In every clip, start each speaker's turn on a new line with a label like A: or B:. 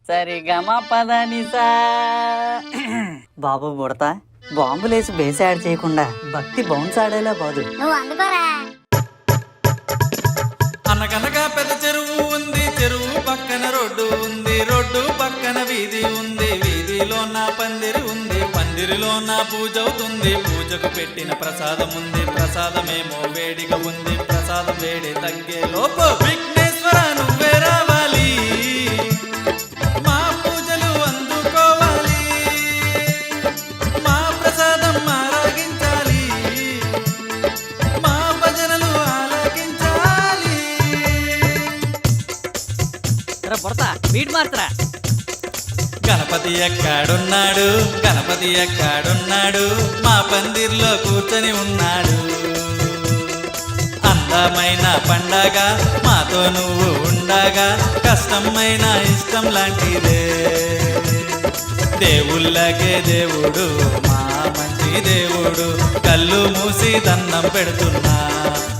A: సరిగమ పదనిసా. బాబు బుడతా, బాంబులేసి base add చేయకుండా భక్తి bounce ఆడేలా బాదు.
B: నువ్వు అందుకోరా.
C: అనగనగా పెద్ద చెరువు ఉంది, చెరువు పక్కన రోడ్డు ఉంది, రోడ్డు పక్కన వీధి ఉంది, వీధిలో నా పందిరి ఉంది, పందిరిలో నా పూజ అవుతుంది, పూజకు పెట్టిన ప్రసాదం ఉంది, ప్రసాదమేమో వేడిగా ఉంది, ప్రసాదం వేడి తగ్గే లోపు విఘ్నేశ్వర నువ్వే రావాలి, మా పూజలు అందుకోవాలి, మా ప్రసాదం ఆరాగించాలి, మా భజనలు ఆలకించాలి.
A: బుడతా బీట్ మార్చరా.
C: గణపతి ఎక్కడున్నాడు, గణపతి ఎక్కడున్నాడు, మా పందిర్లో కూర్చొని ఉన్నాడు. అందమైన పండగ మాతో నువ్వు ఉండగా, కష్టమైన ఇష్టం లాంటిదే. దేవుళ్ళకే దేవుడు మా మంచి దేవుడు, కళ్ళు మూసి దండం పెడుతున్నా,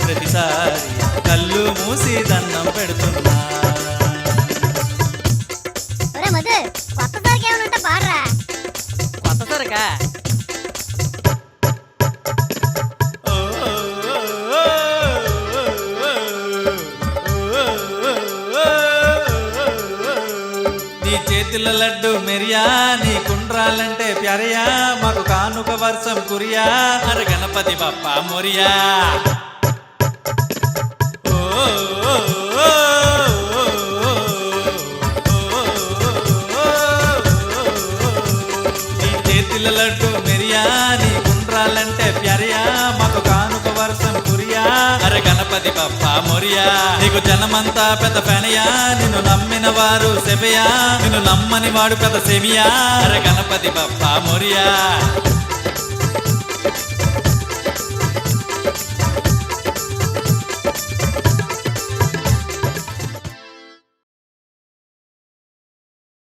C: ప్రతిసారి కళ్ళు మూసి దండం పెడుతున్నా.
B: మధు, కొత్త సరికి ఏమైనా ఉంటే పాడరా.
A: కొత్త సరకా?
C: నీ చేతుల లడ్డు మెరియా, నీ కుండ్రాలంటే ప్యారయా, మాకు కానుక వర్షం కురియా, అర గణపతి బప్ప మొరియా. నీ చేతుల లడ్డు మెరియా, నీ కుండ్రాలంటే ప్యారయా, మాకు కానుక వర్షం కురియా, అర గణపతి బప్ప మొరియా. నీకు జనమంతా పెద్ద పెనయా, నిన్ను నమ్మిన వారు సెబయా, నిన్ను నమ్మని వాడు పెద్ద సెమియా, అర గణపతి బప్ప మొరియా.